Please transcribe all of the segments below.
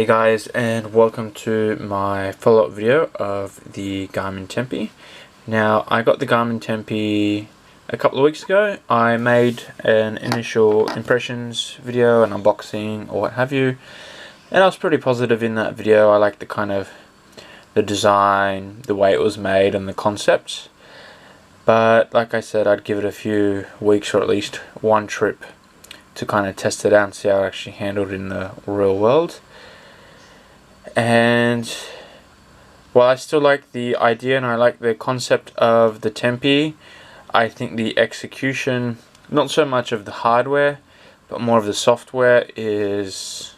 Hey guys, and welcome to my follow-up video of the Garmin Tempe. Now, I got the Garmin Tempe a couple of weeks ago. I made an initial impressions video, an unboxing or what have you, and I was pretty positive in that video. I liked the design, the way it was made and the concept. But like I said, I'd give it a few weeks or at least one trip to kind of test it out and see how it actually handled in the real world. And while I still like the idea and I like the concept of the Tempe, I think the execution, not so much of the hardware, but more of the software, is,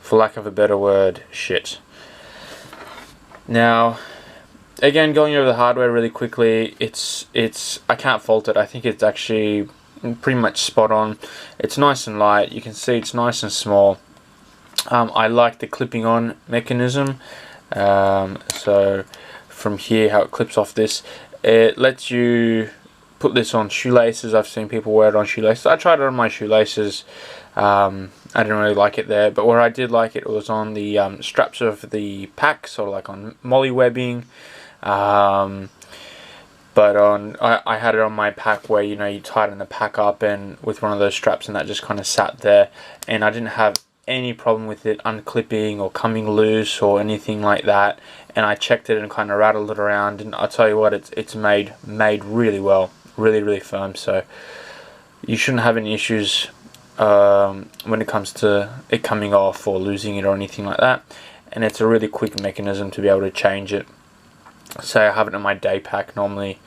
for lack of a better word, shit. Now, again, going over the hardware really quickly, it's I can't fault it. I think it's actually pretty much spot on. It's nice and light. You can see it's nice and small. I like the clipping on mechanism. So from here, how it clips off this, it lets you put this on shoelaces. I've seen people wear it on shoelaces. I tried it on my shoelaces. I didn't really like it there, but where I did like it was on the straps of the pack, sort of like on molly webbing. But I had it on my pack where, you know, you tighten the pack up and with one of those straps, and that just kind of sat there, and I didn't have any problem with it unclipping or coming loose or anything like that. And I checked it and kind of rattled it around, and I'll tell you what, it's made really well, really firm. So you shouldn't have any issues when it comes to it coming off or losing it or anything like that. And it's a really quick mechanism to be able to change it. Say I have it in my day pack normally,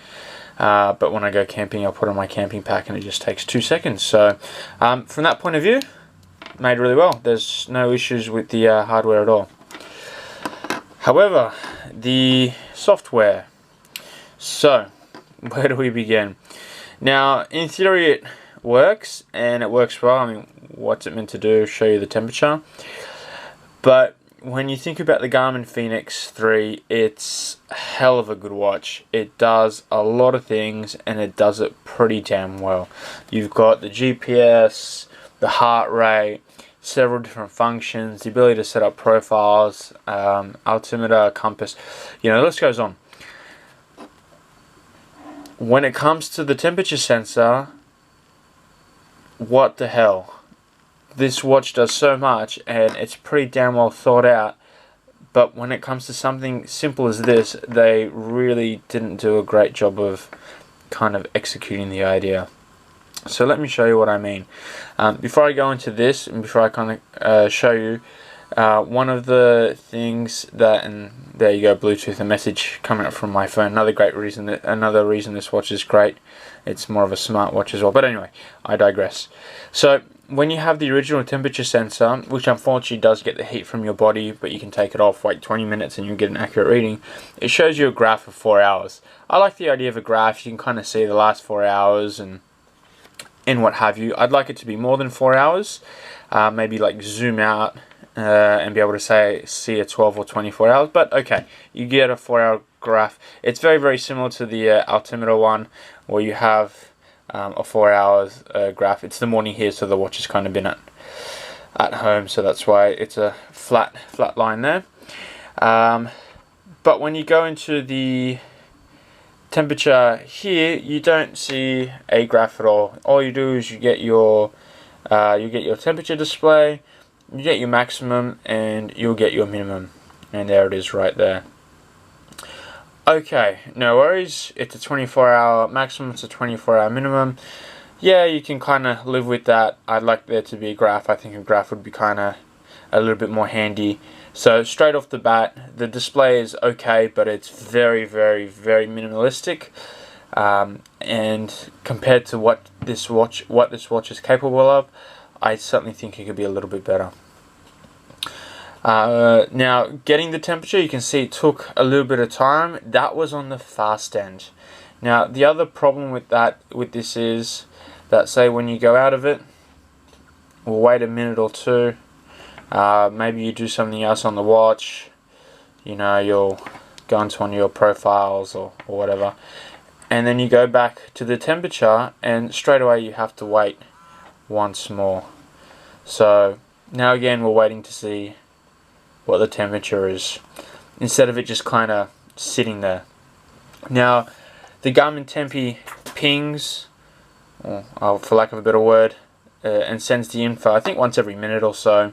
but when I go camping, I'll put it on my camping pack and it just takes 2 seconds. So from that point of view, made really well. There's no issues with the hardware at all. However, the software. So where do we begin? Now, in theory it works, and it works well. I mean, what's it meant to do? Show you the temperature. But when you think about the Garmin Fenix 3, it's a hell of a good watch. It does a lot of things, and it does it pretty damn well. You've got the GPS, the heart rate, several different functions, the ability to set up profiles, altimeter, compass, you know, the list goes on. When it comes to the temperature sensor, what the hell? This watch does so much, and it's pretty damn well thought out. But when it comes to something simple as this, they really didn't do a great job of kind of executing the idea. So let me show you what I mean. Before I go into this, and before I kind of show you, one of the things that, and there you go, Bluetooth, a message coming up from my phone. Another reason this watch is great. It's more of a smart watch as well. But anyway, I digress. So when you have the original temperature sensor, which unfortunately does get the heat from your body, but you can take it off, wait 20 minutes and you'll get an accurate reading, it shows you a graph of 4 hours. I like the idea of a graph. You can kind of see the last 4 hours and what have you. I'd like it to be more than 4 hours. Maybe like zoom out and be able to see a 12 or 24 hours. But okay, you get a 4-hour graph. It's very similar to the altimeter one, where you have a 4 hours graph. It's the morning here, so the watch has kind of been at home, so that's why it's a flat line there. But when you go into the temperature here, you don't see a graph at all. All you do is you get your temperature display, you get your maximum, and you'll get your minimum, and there it is right there. Okay, no worries. It's a 24-hour maximum, it's a 24-hour minimum. Yeah, you can kind of live with that. I'd like there to be a graph. I think a graph would be kind of a little bit more handy. So straight off the bat, the display is okay, but it's very minimalistic. And compared to what this watch is capable of, I certainly think it could be a little bit better. Now, getting the temperature, you can see it took a little bit of time. That was on the fast end. Now, the other problem with this is that, say, when you go out of it, we'll wait a minute or two. Maybe you do something else on the watch. You know, you'll go into one of your profiles or whatever, and then you go back to the temperature, and straight away you have to wait once more. So now again we're waiting to see what the temperature is, instead of it just kind of sitting there. Now, the Garmin Tempe pings, for lack of a better word, and sends the info, I think once every minute or so.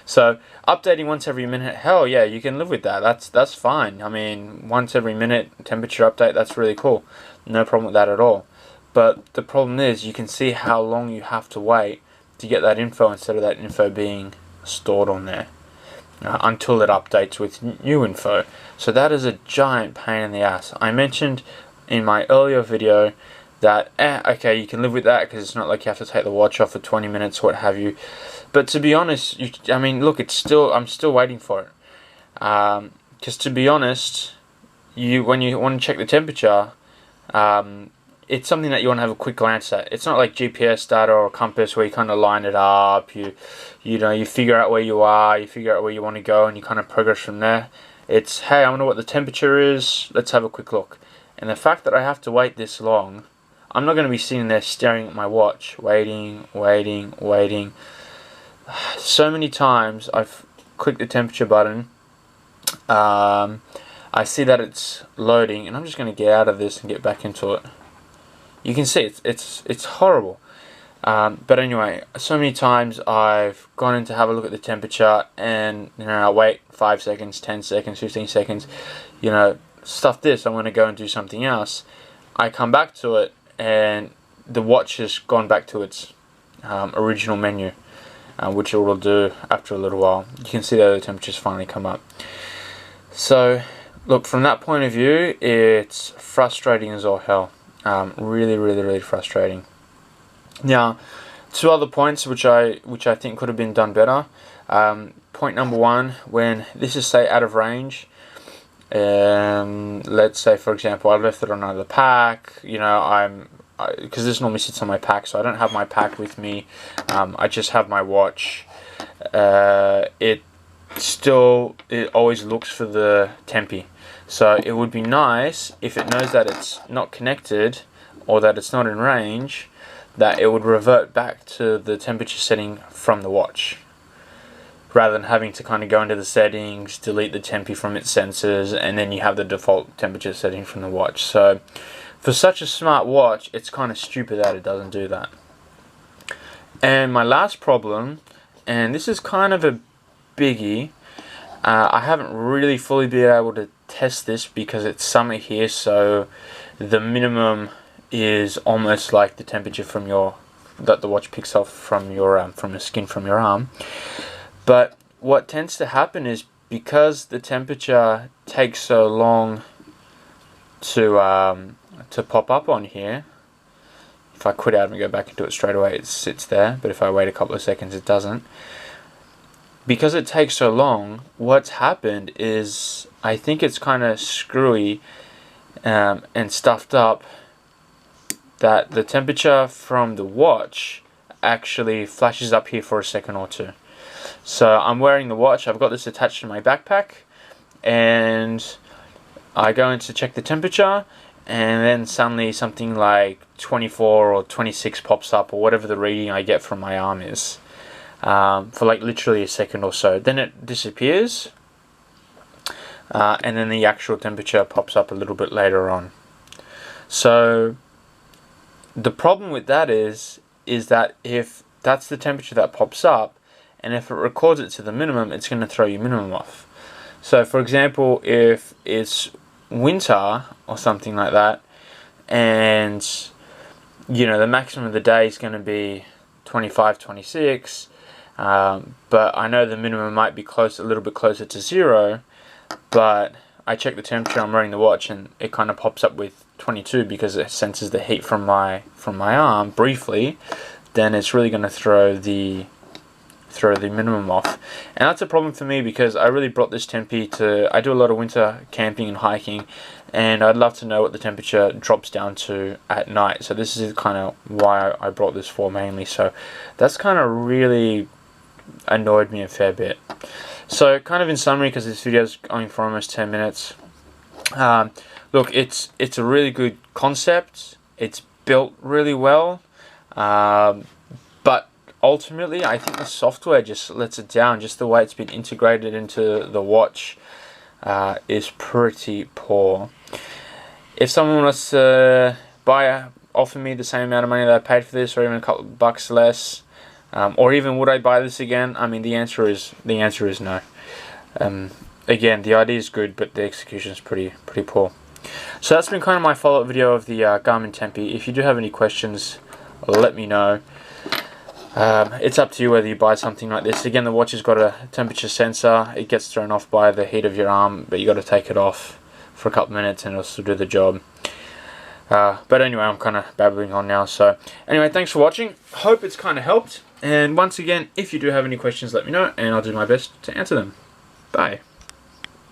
So updating once every minute, hell yeah, you can live with that. That's fine. I mean, once every minute temperature update, that's really cool. No problem with that at all. But the problem is, you can see how long you have to wait to get that info instead of that info being stored on there until it updates with new info. So that is a giant pain in the ass. I mentioned in my earlier video that okay, you can live with that because it's not like you have to take the watch off for 20 minutes, what have you. But to be honest, I mean, look, I'm still waiting for it. Because to be honest, when you want to check the temperature, it's something that you want to have a quick glance at. It's not like GPS data or a compass where you kind of line it up, you figure out where you are, you figure out where you want to go, and you kind of progress from there. It's, hey, I wonder what the temperature is, let's have a quick look. And the fact that I have to wait this long, I'm not going to be sitting there staring at my watch, waiting. So many times I've clicked the temperature button, I see that it's loading, and I'm just going to get out of this and get back into it. You can see it's horrible. But anyway, so many times I've gone in to have a look at the temperature, and I wait 5 seconds, 10 seconds, 15 seconds, stuff this, I'm going to go and do something else. I come back to it, and the watch has gone back to its original menu, which it will do after a little while. You can see that the temperature's finally come up. So, look, from that point of view, it's frustrating as all hell. Really frustrating. Now, two other points which I think could have been done better. Point number one, when this is, say, out of range, let's say, for example, I left it on another pack, because this normally sits on my pack, so I don't have my pack with me, I just have my watch. It always looks for the Tempe. So it would be nice if it knows that it's not connected or that it's not in range, that it would revert back to the temperature setting from the watch, rather than having to kind of go into the settings, delete the Tempe from its sensors, and then you have the default temperature setting from the watch. So for such a smart watch, it's kind of stupid that it doesn't do that. And my last problem, and this is kind of a biggie, I haven't really fully been able to test this because it's summer here, so the minimum is almost like the temperature that the watch picks off from the skin from your arm. But what tends to happen is, because the temperature takes so long to pop up on here, if I quit out and go back into it straight away, it sits there, but if I wait a couple of seconds, it doesn't. Because it takes so long, what's happened is, I think it's kind of screwy and stuffed up, that the temperature from the watch actually flashes up here for a second or two. So I'm wearing the watch, I've got this attached to my backpack, and I go in to check the temperature, and then suddenly something like 24 or 26 pops up, or whatever the reading I get from my arm is. For like literally a second or so. Then it disappears, and then the actual temperature pops up a little bit later on. So the problem with that is that if that's the temperature that pops up, and if it records it to the minimum, it's going to throw your minimum off. So for example, if it's winter or something like that, and the maximum of the day is going to be 25, 26, but I know the minimum might be a little bit closer to 0, but I check the temperature, I'm wearing the watch, and it kind of pops up with 22 because it senses the heat from my arm briefly. Then it's really going to throw the minimum off, and that's a problem for me because I really brought this Tempe I do a lot of winter camping and hiking, and I'd love to know what the temperature drops down to at night. So this is kind of why I brought this for mainly. So that's kind of really annoyed me a fair bit. So kind of in summary, because this video is going for almost 10 minutes, look, it's a really good concept, it's built really well, but ultimately, I think the software just lets it down. Just the way it's been integrated into the watch is pretty poor. If someone was to offer me the same amount of money that I paid for this, or even a couple of bucks less, or even would I buy this again? I mean, the answer is no. Again, the idea is good, but the execution is pretty poor. So that's been kind of my follow-up video of the Garmin Tempe. If you do have any questions, let me know. It's up to you whether you buy something like this. Again, the watch has got a temperature sensor. It gets thrown off by the heat of your arm, but you got to take it off for a couple minutes and it'll still do the job. But anyway, I'm kind of babbling on now. So anyway, thanks for watching. Hope it's kind of helped. And once again, if you do have any questions, let me know and I'll do my best to answer them. Bye.